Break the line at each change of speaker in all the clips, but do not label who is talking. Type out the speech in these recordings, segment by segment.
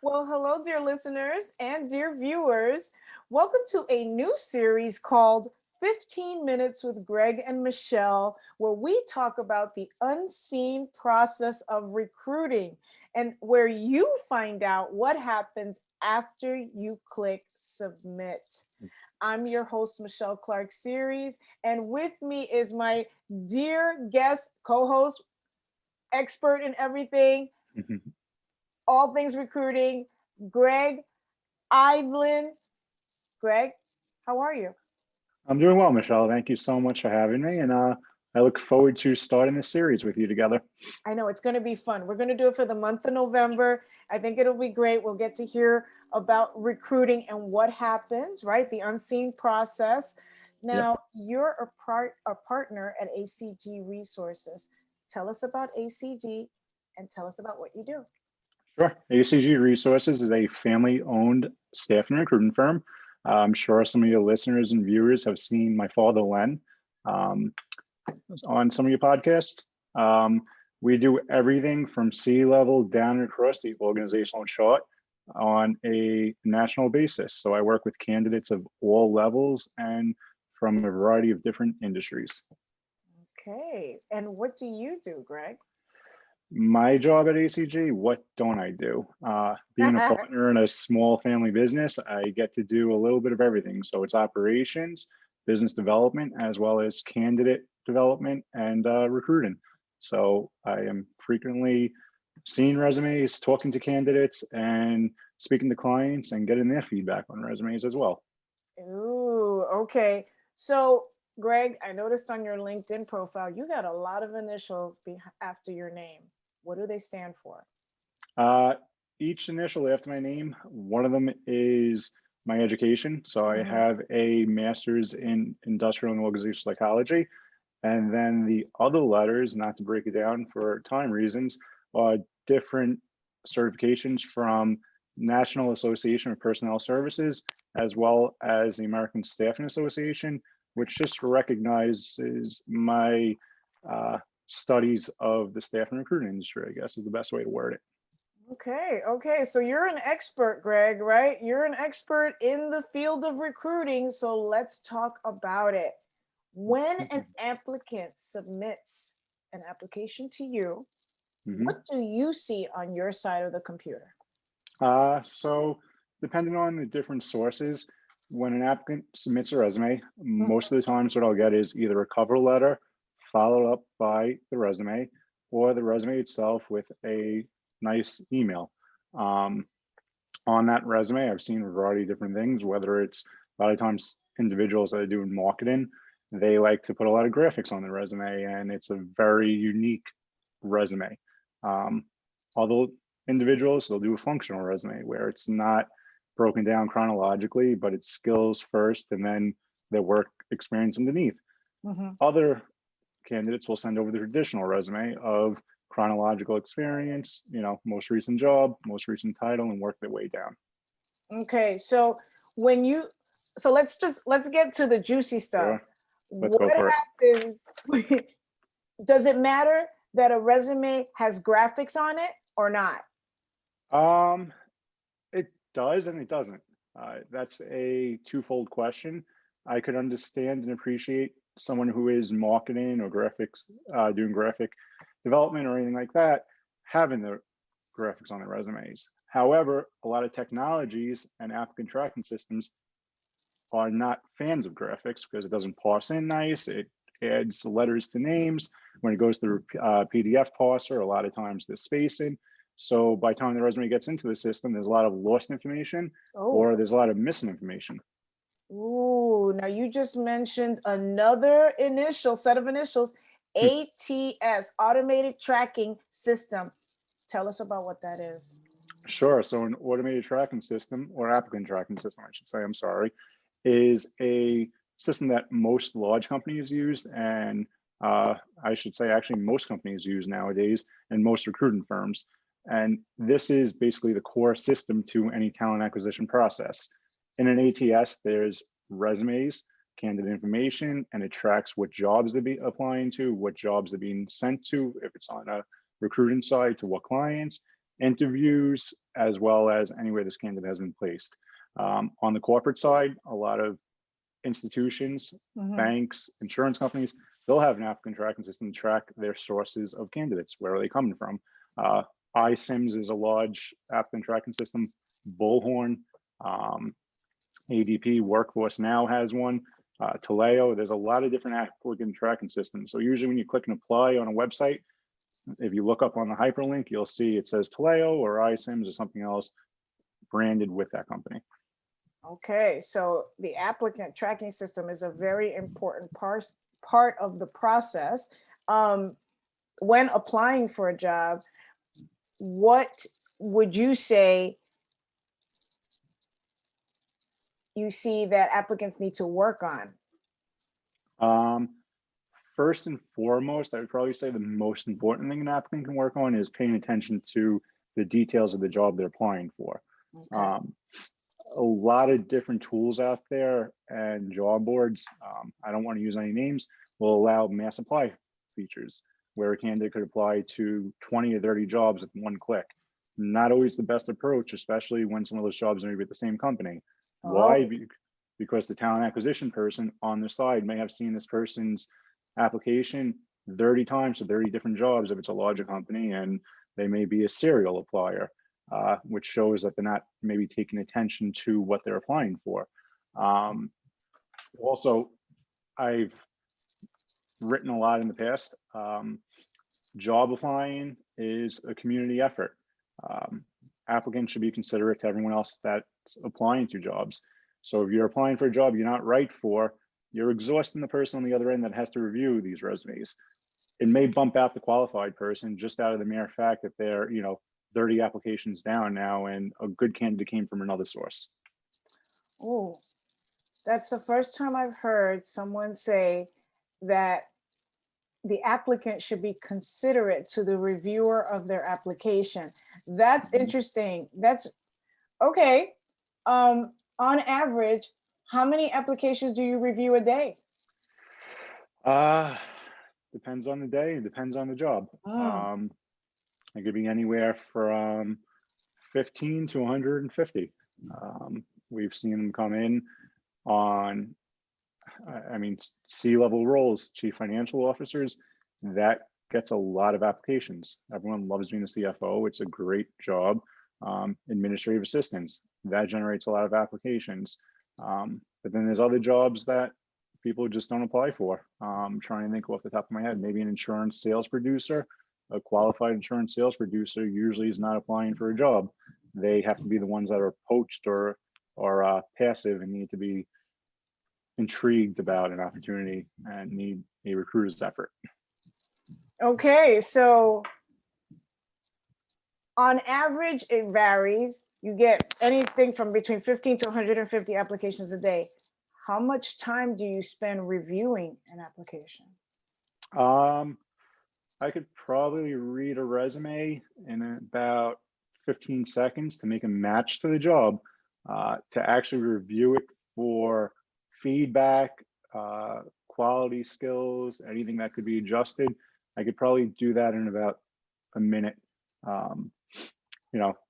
Well, hello, dear listeners and dear viewers. Welcome to a new series called 15 Minutes with Greg and Michelle, where we talk about the unseen process of recruiting and where you find out what happens after you click submit. I'm your host, Michelle Clark Series, and with me is my dear guest, co host, expert in everything, all things recruiting, Greg Idlin. Greg, how are you?
I'm doing well, Michelle. Thank you so much for having me, and I look forward to starting this series with you together.
I know it's going to be fun. We're going to do it for the month of November. I think it'll be great. We'll get to hear about recruiting and what happens, right? The unseen process.
Yep,
Now, you're a partner at ACG Resources. Tell us about ACG and tell us about what you do.
sure. ACG Resources is a family-owned staff and recruiting firm. I'm sure some of your listeners and viewers have seen my father, Len, um, on some of your podcasts. Um, we do everything from C-level down across the organizational chart on a national basis. So I work with candidates of all levels and from a variety of different industries.
Okay. And what do you do, Greg?
My job at ACG, what don't I do? Being a partner in a small family business, I get to do a little bit of everything. So it's operations, business development, as well as candidate development and recruiting. So I am frequently seeing resumes, talking to candidates, and speaking to clients and getting their feedback on resumes as well.
Ooh, okay. So, Greg, I noticed on your LinkedIn profile, you got a lot of initials after your name. What do they stand for?
Uh, each initial after my name, one of them is my education. So I
Mhm.
have a master's in industrial and organizational psychology. And then the other letters, not to break it down for time reasons, are different certifications from National Association of Personnel Services, as well as the American Staffing Association, which just recognizes my uh, studies of the staff and recruiting industry, I guess is the best way to word it.
Okay, okay. So you're an expert, Greg, right? You're an expert in the field of recruiting. So let's talk about it. When an applicant submits an application to you,
Mhm.
what do you see on your side of the computer?
So depending on the different sources, when an applicant submits a resume, most of the times what I'll get is either a cover letter followed up by the resume or the resume itself with a nice email. Um, on that resume, I've seen a variety of different things, whether it's a lot of times individuals that are doing marketing, they like to put a lot of graphics on their resume and it's a very unique resume. Um, Other individuals, they'll do a functional resume where it's not broken down chronologically, but it's skills first and then their work experience underneath.
Mhm.
Other candidates will send over the traditional resume of chronological experience, most recent job, most recent title, and work their way down.
Okay, so when you so let's get to the juicy stuff.
Sure, let's go
What
for it.
happens does it matter that a resume has graphics on it or not?
Um, it does and it doesn't. That's a twofold question. I could understand and appreciate someone who is marketing or graphics, doing graphic development or anything like that, having the graphics on their resumes. However, a lot of technologies and applicant tracking systems are not fans of graphics because it doesn't parse in nice. It adds letters to names. When it goes through PDF parser, a lot of times there's spacing. So by the time the resume gets into the system, there's a lot of lost information
Oh,
or there's a lot of missing information.
ooh, now you just mentioned another initial set of initials,
Hmm.
ATS, Automated Tracking System. Tell us about what that is.
Sure. So an automated tracking system or applicant tracking system, I should say, I'm sorry, is a system that most large companies use and I should say actually most companies use nowadays and most recruiting firms. And this is basically the core system to any talent acquisition process. In an ATS, there's resumes, candidate information, and it tracks what jobs they're applying to, what jobs they're being sent to, if it's on a recruiting side, to what clients. interviews, as well as anywhere this candidate has been placed. On the corporate side, a lot of institutions,
Mhm.
banks, insurance companies, they'll have an applicant tracking system to track their sources of candidates. Where are they coming from? iSIMS is a large applicant tracking system. Bullhorn, um, ADP, Workforce Now has one. Taleo, there's a lot of different applicant tracking systems. So usually when you click and apply on a website, if you look up on the hyperlink, you'll see it says Taleo or iSIMS or something else branded with that company.
Okay, so the applicant tracking system is a very important part of the process. When applying for a job, what would you say you see that applicants need to work on?
Um, First and foremost, I would probably say the most important thing an applicant can work on is paying attention to the details of the job they're applying for.
Okay.
A lot of different tools out there and job boards, I don't want to use any names, will allow mass apply features where a candidate could apply to 20 or 30 jobs with one click. Not always the best approach, especially when some of those jobs are maybe at the same company. Why?
Oh,
Because the talent acquisition person on their side may have seen this person's application 30 times to 30 different jobs if it's a larger company, and they may be a serial applier, which shows that they're not maybe taking attention to what they're applying for. Also, I've written a lot in the past. Job applying is a community effort. Applicants should be considerate to everyone else that's applying to jobs. So if you're applying for a job you're not right for, you're exhausting the person on the other end that has to review these resumes. It may bump out the qualified person just out of the mere fact that they're, 30 applications down now and a good candidate came from another source.
oh, that's the first time I've heard someone say that the applicant should be considerate to the reviewer of their application. That's interesting. That's okay. On average, how many applications do you review a day?
Uh, Depends on the day and depends on the job.
Mm,
It could be anywhere from 15 to 150. We've seen them come in on, I mean, C-level roles, chief financial officers, that gets a lot of applications. Everyone loves being a CFO. It's a great job. Administrative assistants, that generates a lot of applications. But then there's other jobs that people just don't apply for. Trying to think off the top of my head, maybe an insurance sales producer. A qualified insurance sales producer usually is not applying for a job. They have to be the ones that are poached or passive and need to be intrigued about an opportunity and need a recruiter's effort.
okay, so on average, it varies. You get anything from between 15 to 150 applications a day. How much time do you spend reviewing an application?
Um, I could probably read a resume in about 15 seconds to make a match to the job. To actually review it for feedback, quality skills, anything that could be adjusted, I could probably do that in about a minute.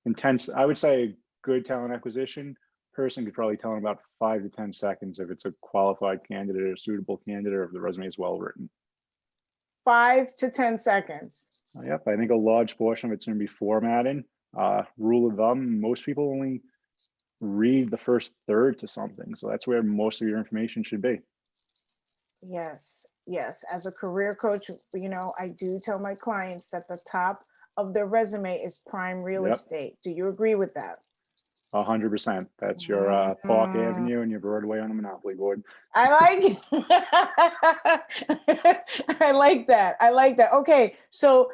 Intense, I would say a good talent acquisition person could probably tell in about 5 to 10 seconds if it's a qualified candidate or a suitable candidate or if the resume is well written.
5 to 10 seconds.
Yep, I think a large portion of it's going to be formatting. Rule of thumb, most people only read the first third to something. So that's where most of your information should be.
Yes, yes. As a career coach, I do tell my clients that the top of their resume is prime real
Yep,
estate. Do you agree with that?
100%. That's your Park
Mm,
Avenue and your Broadway on the Monopoly board.
I I like that. I like that. Okay, so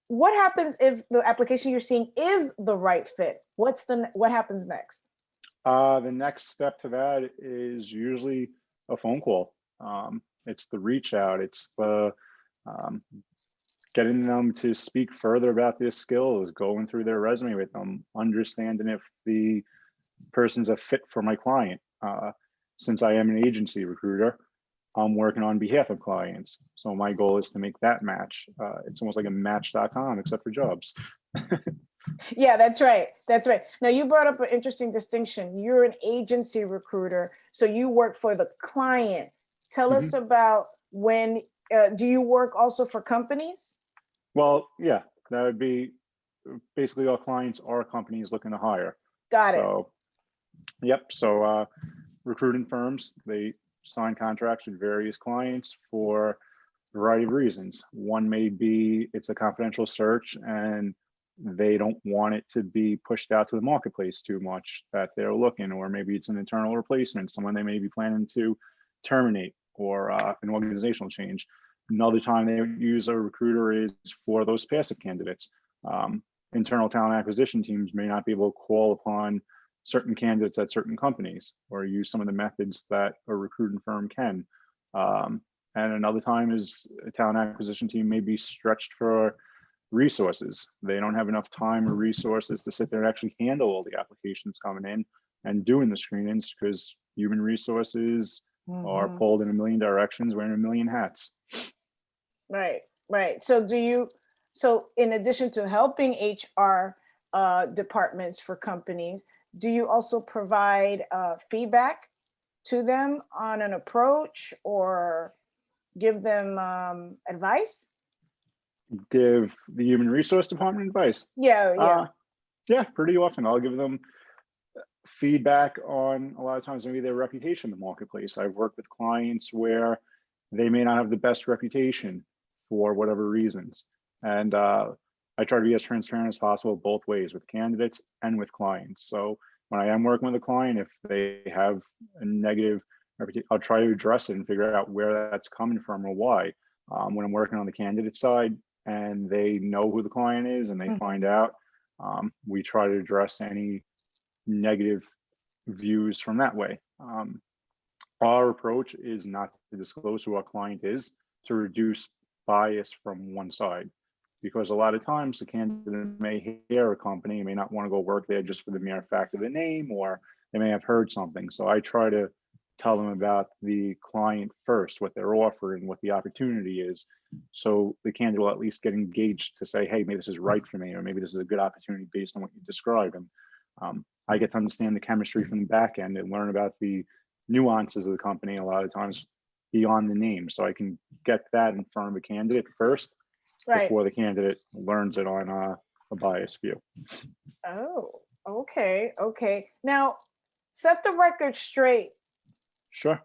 what happens if the application you're seeing is the right fit? What happens next?
The next step to that is usually a phone call. It's the reach out. It's the um, getting them to speak further about their skills, going through their resume with them, understanding if the person's a fit for my client. Since I am an agency recruiter, I'm working on behalf of clients. So my goal is to make that match. It's almost like a match.com, except for jobs.
Yeah, that's right. That's right. Now you brought up an interesting distinction. You're an agency recruiter, so you work for the client. Tell us
Mhm.
about when, do you work also for companies?
Well, yeah, that would be basically our clients are companies looking to hire.
Got it.
So, yep. So, recruiting firms, they sign contracts with various clients for a variety of reasons. One may be it's a confidential search and they don't want it to be pushed out to the marketplace too much that they're looking, or maybe it's an internal replacement, someone they may be planning to terminate, or an organizational change. Another time they would use a recruiter is for those passive candidates. Internal talent acquisition teams may not be able to call upon certain candidates at certain companies or use some of the methods that a recruiting firm can. And another time is a talent acquisition team may be stretched for resources. They don't have enough time or resources to sit there and actually handle all the applications coming in and doing the screenings, because human resources are
Mhm.
pulled in a million directions, wearing a million hats.
Right, right. So do you, so in addition to helping HR departments for companies, do you also provide feedback to them on an approach or give them advice?
Give the human resource department advice.
Yeah, yeah.
Uh, yeah, pretty often I'll give them feedback on a lot of times maybe their reputation in the marketplace. I've worked with clients where they may not have the best reputation for whatever reasons. And I try to be as transparent as possible both ways with candidates and with clients. So when I am working with a client, if they have a negative reputation, I'll try to address it and figure out where that's coming from or why. When I'm working on the candidate side and they know who the client is and they
Mhm.
find out, we try to address any negative views from that way. Our approach is not to disclose who our client is to reduce bias from one side, because a lot of times the candidate may hear a company, may not want to go work there just for the mere fact of the name, or they may have heard something. So I try to tell them about the client first, what they're offering, what the opportunity is. So the candidate will at least get engaged to say, hey, maybe this is right for me, or maybe this is a good opportunity based on what you described. And I get to understand the chemistry from the back end and learn about the nuances of the company a lot of times beyond the name. So I can get that in front of a candidate first
Right.
before the candidate learns it on a biased view.
Oh, okay, okay. Now, set the record straight.
Sure.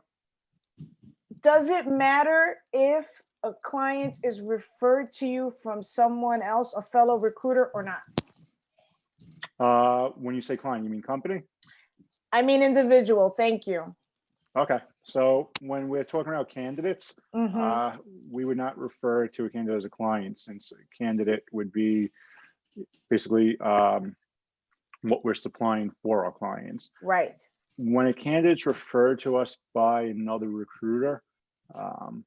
Does it matter if a client is referred to you from someone else, a fellow recruiter, or not?
When you say client, you mean company?
I mean individual. Thank you.
Okay. So when we're talking about candidates,
Mm-hmm.
uh, we would not refer to a candidate as a client, since a candidate would be basically what we're supplying for our clients.
Right.
When a candidate's referred to us by another recruiter, um,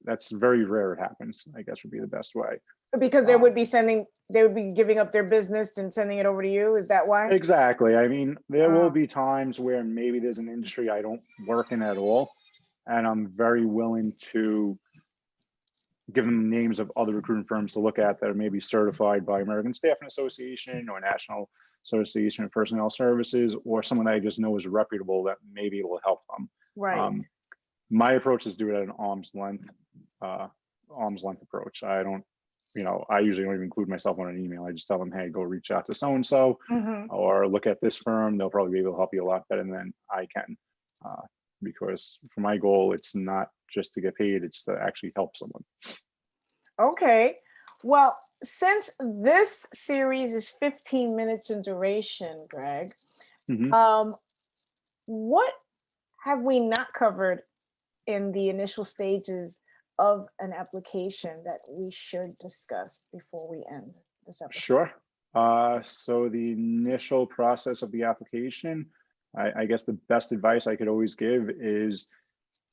that's very rare. It happens, I guess, would be the best way.
Because they
Um,
would be sending, they would be giving up their business and sending it over to you. Is that why?
exactly. I mean, there will
Uh,
be times where maybe there's an industry I don't work in at all, and I'm very willing to give them names of other recruiting firms to look at that are maybe certified by American Staffing Association or National Association of Personnel Services, or someone that I just know is reputable that maybe will help them.
right.
Um, my approach is do it at an arm's length approach. I don't, I usually don't even include myself on an email. I just tell them, hey, go reach out to so and so,
Mm-hmm.
or look at this firm. They'll probably be able to help you a lot better than I can. Because for my goal, it's not just to get paid; it's to actually help someone.
Okay. Well, since this series is 15 minutes in duration, Greg,
Mhm.
um, what have we not covered in the initial stages of an application that we should discuss before we end this episode?
Sure. So the initial process of the application, I guess the best advice I could always give is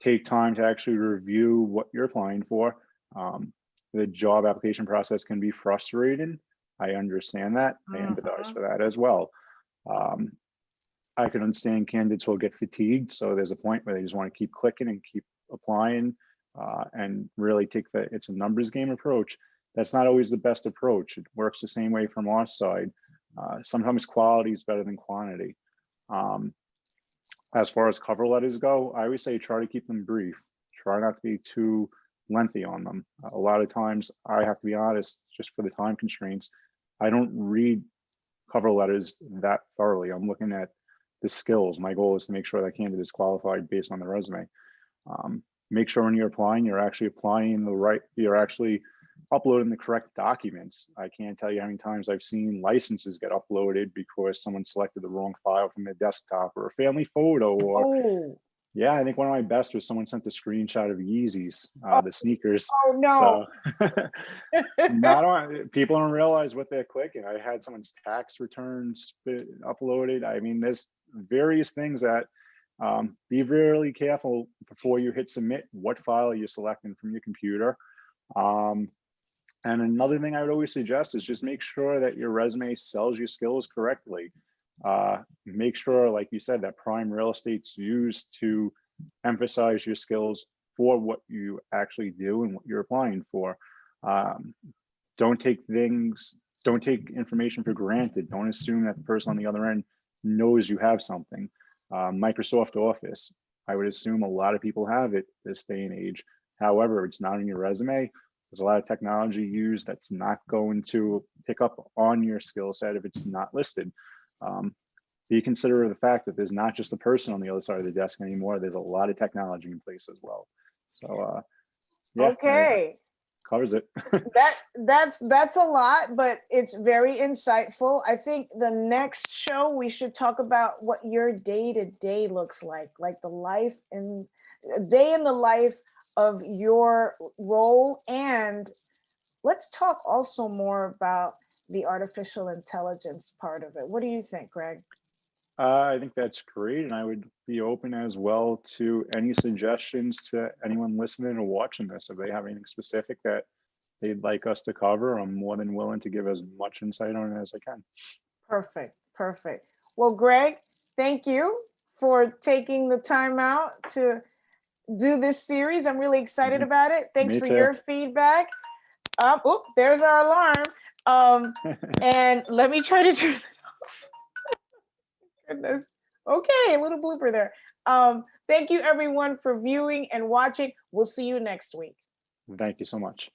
take time to actually review what you're applying for. Um, the job application process can be frustrating. I understand that. I empathize
Mhm.
for that as well. Um, I can understand candidates will get fatigued. So there's a point where they just want to keep clicking and keep applying, and really take it's a numbers game approach. That's not always the best approach. It works the same way from our side. Sometimes quality is better than quantity. Um, as far as cover letters go, I always say try to keep them brief. Try not to be too lengthy on them. A lot of times, I have to be honest, just for the time constraints, I don't read cover letters that thoroughly. I'm looking at the skills. My goal is to make sure that candidate is qualified based on the resume. Make sure when you're actually applying the right, you're actually uploading the correct documents. I can't tell you how many times I've seen licenses get uploaded because someone selected the wrong file from their desktop, or a family photo, or
Oh,
yeah, I think one of my best was someone sent a screenshot of Yeezys,
oh,
the sneakers.
oh no.
So not on, people don't realize what they're clicking. I had someone's tax returns uploaded. I mean, there's various things that be really careful before you hit submit what file you're selecting from your computer. Um, and another thing I would always suggest is just make sure that your resume sells your skills correctly. Make sure, like you said, that prime real estate's used to emphasize your skills for what you actually do and what you're applying for. Um, don't take things, don't take information for granted. Don't assume that the person on the other end knows you have something. Microsoft Office, I would assume a lot of people have it this day and age. However, it's not in your resume. There's a lot of technology used that's not going to pick up on your skill set if it's not listed. Be considerate of the fact that there's not just a person on the other side of the desk anymore. There's a lot of technology in place as well. So yeah,
Okay.
covers it.
That's a lot, but it's very insightful. I think the next show we should talk about what your day to day looks like the life and day in the life of your role. And let's talk also more about the artificial intelligence part of it. What do you think, Greg?
I think that's great, and I would be open as well to any suggestions to anyone listening or watching this. If they have anything specific that they'd like us to cover, I'm more than willing to give as much insight on it as I can.
Perfect. Perfect. Well, Greg, thank you for taking the time out to do this series. I'm really excited
Mhm.
about it. Thanks
Me
for
too.
your feedback. Oh, there's our alarm. And let me try to turn it off. Goodness. Okay, a little blooper there. Thank you everyone for viewing and watching. We'll see you next week.
Thank you so much.